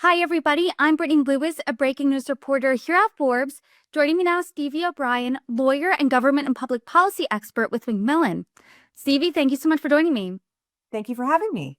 Hi, everybody. I'm Brittany Lewis, a breaking news reporter here at Forbes. Joining me now is Stevie O'Brien, lawyer and government and public policy expert with McMillan. Stevie, thank you so much for joining me. Thank you for having me.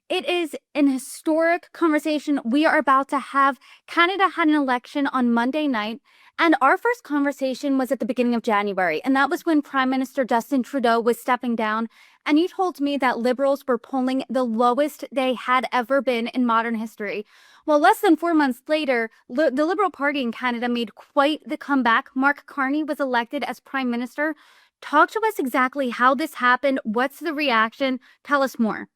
It is an historic conversation we are about to have. Canada had an election on Monday night, and our first conversation was at the beginning of January, and that was when Prime Minister Justin Trudeau was stepping down. And you told me that Liberals were polling the lowest they had ever been in modern history. Well, less than 4 months later, the Liberal Party in Canada made quite the comeback. Mark Carney was elected as Prime Minister. Talk to us exactly how this happened. What's the reaction? Tell us more.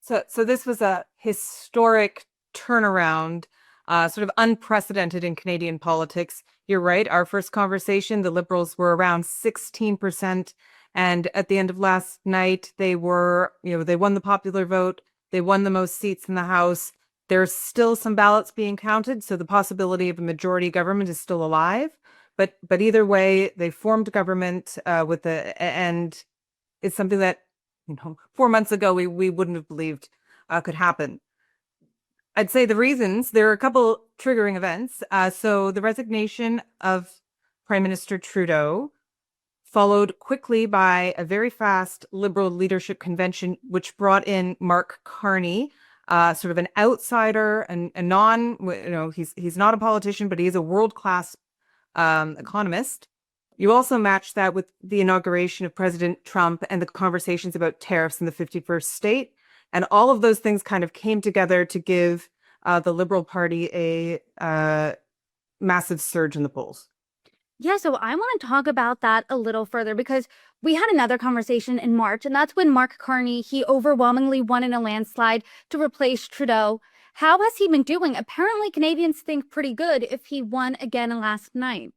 So this was a historic turnaround, sort of unprecedented in Canadian politics. You're right. Our first conversation, the Liberals were around 16%. And at the end of last night, they won the popular vote. They won the most seats in the House. There's still some ballots being counted, so the possibility of a majority government is still alive. But either way, they formed government and it's something that 4 months ago we wouldn't have believed could happen. I'd say the reasons, there are a couple triggering events. So the resignation of Prime Minister Trudeau followed quickly by a very fast Liberal leadership convention, which brought in Mark Carney, sort of an outsider and a he's not a politician, but he is a world-class economist. You also match that with the inauguration of President Trump and the conversations about tariffs in the 51st state. And all of those things kind of came together to give the Liberal Party a massive surge in the polls. Yeah, so I want to talk about that a little further because we had another conversation in March, and that's when Mark Carney, he overwhelmingly won in a landslide to replace Trudeau. How has he been doing? Apparently, Canadians think pretty good if he won again last night.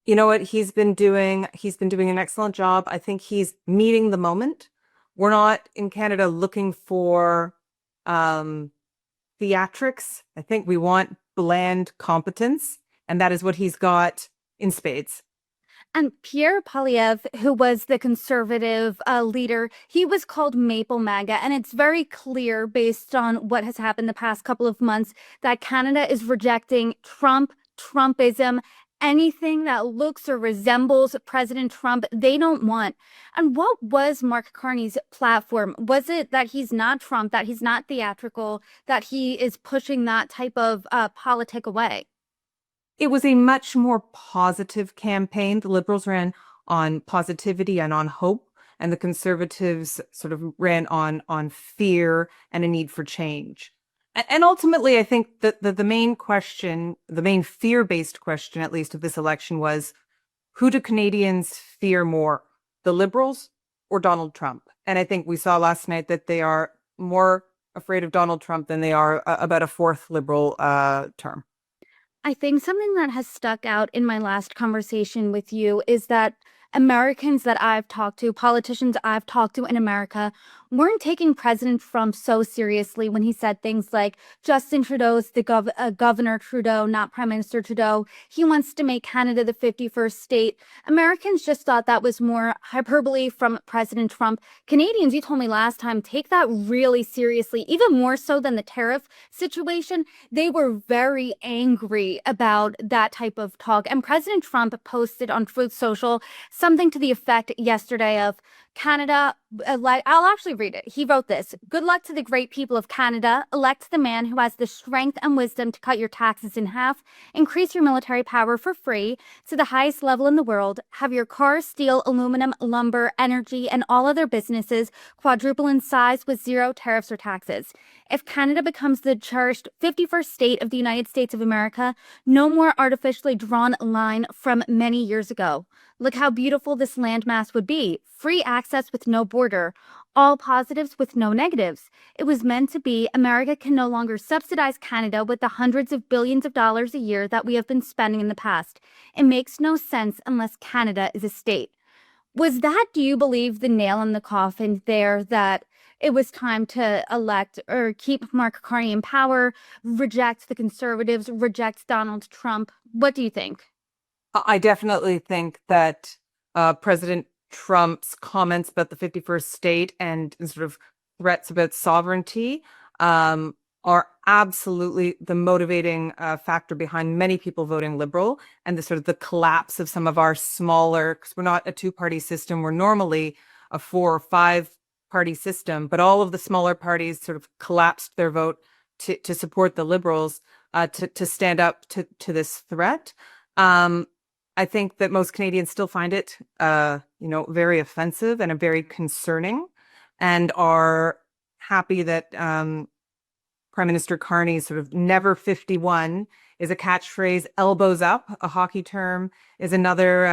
You know what he's been doing? He's been doing an excellent job. I think he's meeting the moment. We're not in Canada looking for theatrics. I think we want bland competence, and that is what he's got in spades. And Pierre Poilievre, who was the conservative leader, he was called Maple MAGA. And it's very clear based on what has happened the past couple of months that Canada is rejecting Trumpism, anything that looks or resembles President Trump, they don't want. And what was Mark Carney's platform? Was it that he's not Trump, that he's not theatrical, that he is pushing that type of politic away? It was a much more positive campaign. The Liberals ran on positivity and on hope, and the Conservatives sort of ran on fear and a need for change. And ultimately, I think that the main question, the main fear-based question, at least of this election, was who do Canadians fear more, the Liberals or Donald Trump? And I think we saw last night that they are more afraid of Donald Trump than they are about a fourth Liberal term. I think something that has stuck out in my last conversation with you is that Americans that I've talked to, politicians I've talked to in America, weren't taking President Trump so seriously when he said things like Justin Trudeau's the Governor Trudeau, not Prime Minister Trudeau. He wants to make Canada the 51st state. Americans just thought that was more hyperbole from President Trump. Canadians, you told me last time, take that really seriously, even more so than the tariff situation. They were very angry about that type of talk. And President Trump posted on Truth Social something to the effect yesterday of Canada, I'll actually read it. He wrote this: "Good luck to the great people of Canada. Elect the man who has the strength and wisdom to cut your taxes in half, increase your military power for free to the highest level in the world, have your car, steel, aluminum, lumber, energy, and all other businesses quadruple in size with zero tariffs or taxes. If Canada becomes the cherished 51st state of the United States of America, no more artificially drawn line from many years ago. Look how beautiful this landmass would be. Free access with no border. All positives with no negatives. It was meant to be. America can no longer subsidize Canada with the hundreds of billions of dollars a year that we have been spending in the past. It makes no sense unless Canada is a state." Was that, do you believe, the nail in the coffin there, that it was time to elect or keep Mark Carney in power, reject the Conservatives, reject Donald Trump? What do you think? I definitely think that President Trump's comments about the 51st state and sort of threats about sovereignty are absolutely the motivating factor behind many people voting Liberal, and the sort of the collapse of some of our smaller, because we're not a two-party system, we're normally a 4 or 5 party system, but all of the smaller parties sort of collapsed their vote to support the Liberals, to stand up to this threat. I think that most Canadians still find it, very offensive and very concerning, and are happy that Prime Minister Carney's sort of "never 51" is a catchphrase. "Elbows up," a hockey term, is another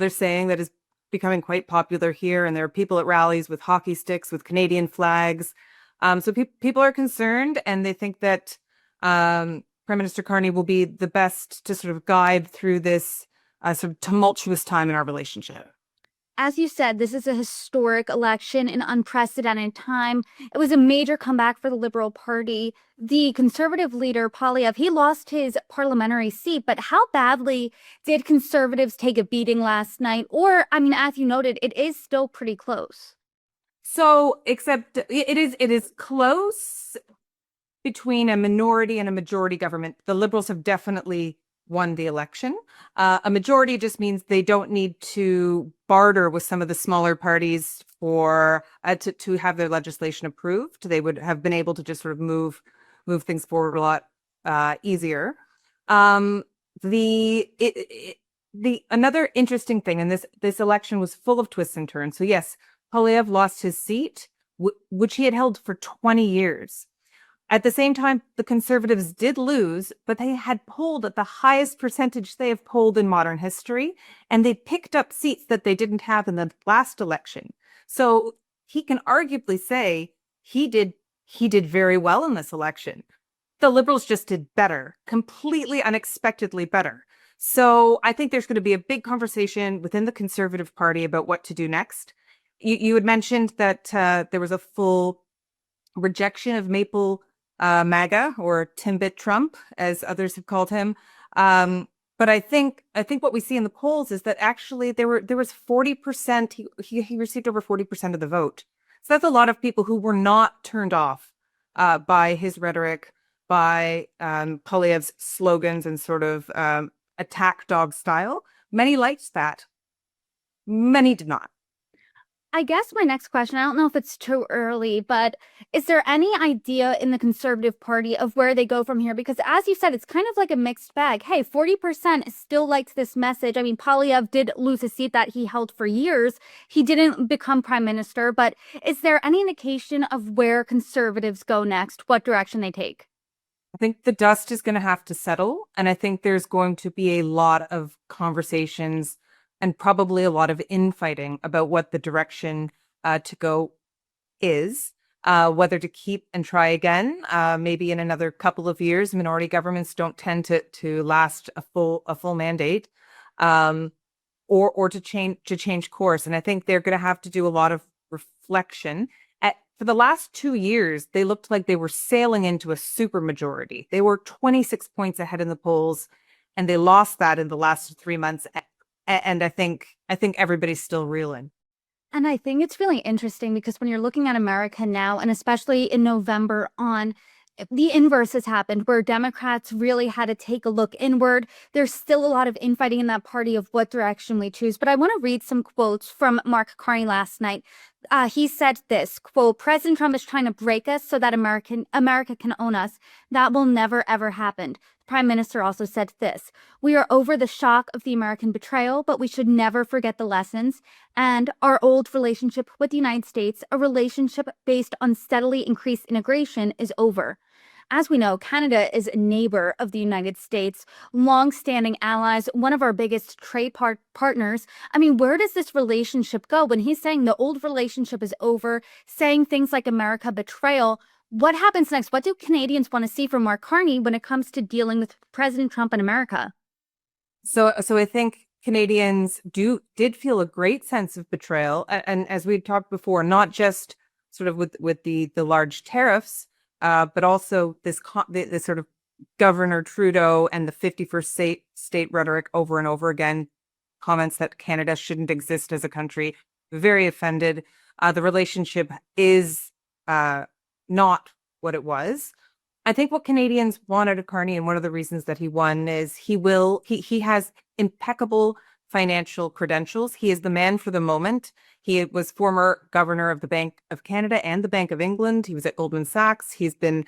saying that is becoming quite popular here. And there are people at rallies with hockey sticks with Canadian flags. So people are concerned, and they think that Prime Minister Carney will be the best to sort of guide through this sort of tumultuous time in our relationship. As you said, this is a historic election, an unprecedented time. It was a major comeback for the Liberal Party. The Conservative leader, Poilievre, he lost his parliamentary seat, but how badly did Conservatives take a beating last night? Or, I mean, as you noted, it is still pretty close. So, except it is close between a minority and a majority government. The Liberals have definitely won the election. A majority just means they don't need to barter with some of the smaller parties for to have their legislation approved. They would have been able to just sort of move things forward a lot easier. The another interesting thing, and this election was full of twists and turns. So yes, Poilievre lost his seat, which he had held for 20 years. At the same time, the Conservatives did lose, but they had polled at the highest percentage they have polled in modern history, and they picked up seats that they didn't have in the last election. So he can arguably say he did very well in this election. The Liberals just did better, completely unexpectedly better. So I think there's going to be a big conversation within the Conservative Party about what to do next. You had mentioned that there was a full rejection of Maple MAGA, or Timbit Trump, as others have called him. But I think what we see in the polls is that actually there was 40%. He received over 40% of the vote. So that's a lot of people who were not turned off by his rhetoric, by Poilievre's slogans and sort of attack dog style. Many liked that. Many did not. I guess my next question, I don't know if it's too early, but is there any idea in the Conservative Party of where they go from here? Because as you said, it's kind of like a mixed bag. Hey, 40% still likes this message. I mean, Poilievre did lose a seat that he held for years. He didn't become prime minister, but is there any indication of where Conservatives go next, what direction they take? I think the dust is going to have to settle, and I think there's going to be a lot of conversations and probably a lot of infighting about what the direction to go is, whether to keep and try again. Maybe in another couple of years, minority governments don't tend to last a full mandate, or to change course. And I think they're going to have to do a lot of reflection. For the last 2 years, they looked like they were sailing into a supermajority. They were 26 points ahead in the polls, and they lost that in the last 3 months. And I think everybody's still reeling. And I think it's really interesting because when you're looking at America now, and especially in November on, the inverse has happened where Democrats really had to take a look inward. There's still a lot of infighting in that party of what direction we choose. But I want to read some quotes from Mark Carney last night. He said this, quote, "President Trump is trying to break us so that America can own us. That will never, ever happen." The Prime Minister also said this, "We are over the shock of the American betrayal, but we should never forget the lessons. And our old relationship with the United States, a relationship based on steadily increased integration, is over." As we know, Canada is a neighbor of the United States, long-standing allies, one of our biggest trade partners. I mean, where does this relationship go? When he's saying the old relationship is over, saying things like America betrayal, what happens next? What do Canadians want to see from Mark Carney when it comes to dealing with President Trump and America? So I think Canadians did feel a great sense of betrayal, and as we talked before, not just sort of with the large tariffs, but also this sort of Governor Trudeau and the 51st state rhetoric over and over again, comments that Canada shouldn't exist as a country. Very offended. The relationship is not what it was. I think what Canadians want out of Carney, and one of the reasons that he won, is he has impeccable financial credentials. He is the man for the moment. He was former governor of the Bank of Canada and the Bank of England. He was at Goldman Sachs. He's been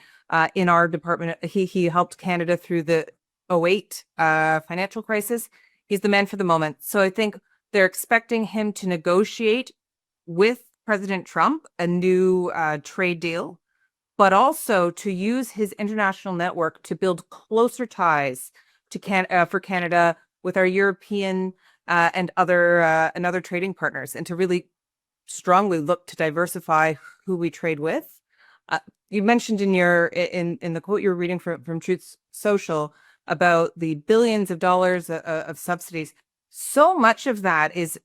in our department. He helped Canada through the '08 financial crisis. He's the man for the moment. So I think they're expecting him to negotiate with President Trump a new trade deal, but also to use his international network to build closer ties to for Canada with our European and other trading partners, and to really strongly look to diversify who we trade with. You mentioned in the quote you were reading from Truth Social about the billions of dollars of subsidies. So much of that is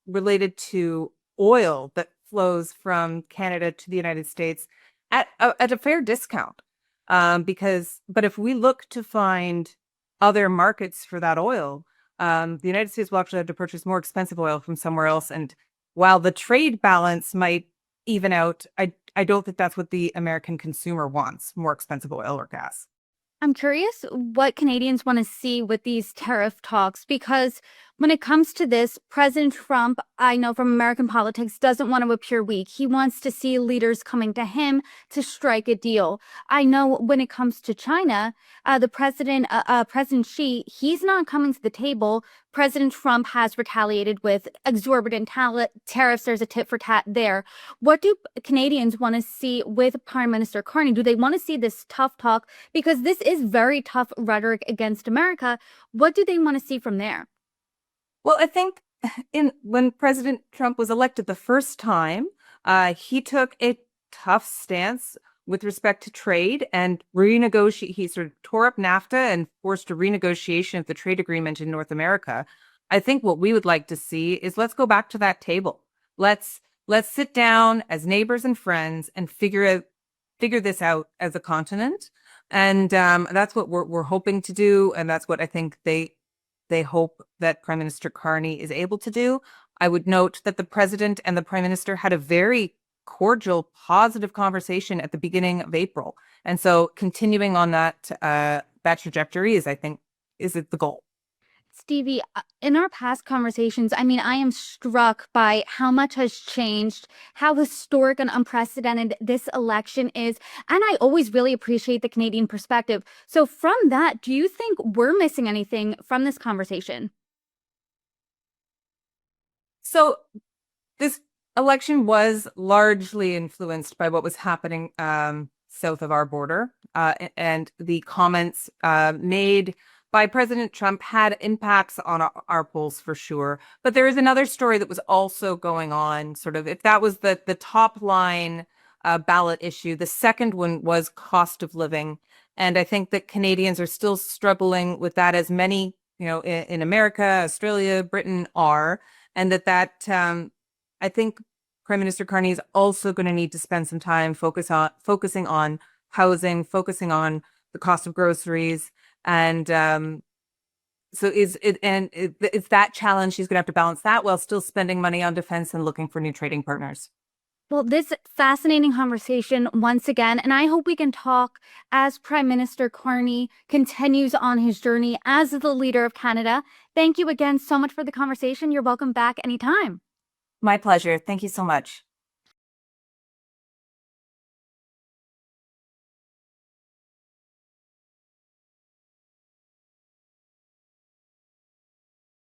related to oil that flows from Canada to the United States at a fair discount. But if we look to find other markets for that oil, the United States will actually have to purchase more expensive oil from somewhere else. And while the trade balance might even out, I don't think that's what the American consumer wants, more expensive oil or gas. I'm curious what Canadians want to see with these tariff talks, because when it comes to this, President Trump, I know from American politics, doesn't want to appear weak. He wants to see leaders coming to him to strike a deal. I know when it comes to China, President Xi, he's not coming to the table. President Trump has retaliated with exorbitant tariffs. There's a tit for tat there. What do Canadians want to see with Prime Minister Carney? Do they want to see this tough talk? Because this is very tough rhetoric against America. What do they want to see from there? Well, I think when President Trump was elected the first time, he took a tough stance with respect to trade and renegotiate. He sort of tore up NAFTA and forced a renegotiation of the trade agreement in North America. I think what we would like to see is, let's go back to that table. Let's sit down as neighbors and friends and figure this out as a continent. And that's what we're hoping to do, and that's what I think they hope that Prime Minister Carney is able to do. I would note that the president and the prime minister had a very cordial, positive conversation at the beginning of April. And so continuing on that trajectory is the goal. Stevie, in our past conversations, I mean, I am struck by how much has changed, how historic and unprecedented this election is. And I always really appreciate the Canadian perspective. So from that, do you think we're missing anything from this conversation? So this election was largely influenced by what was happening south of our border, and the comments made by President Trump had impacts on our polls for sure. But there is another story that was also going on. Sort of, if that was the top line ballot issue, the second one was cost of living, and I think that Canadians are still struggling with that, as many in America, Australia, Britain are, and that I think Prime Minister Carney is also going to need to spend some time focusing on housing, focusing on the cost of groceries. And so it's that challenge. She's going to have to balance that while still spending money on defense and looking for new trading partners. Well, this fascinating conversation once again, and I hope we can talk as Prime Minister Carney continues on his journey as the leader of Canada. Thank you again so much for the conversation. You're welcome back anytime. My pleasure. Thank you so much.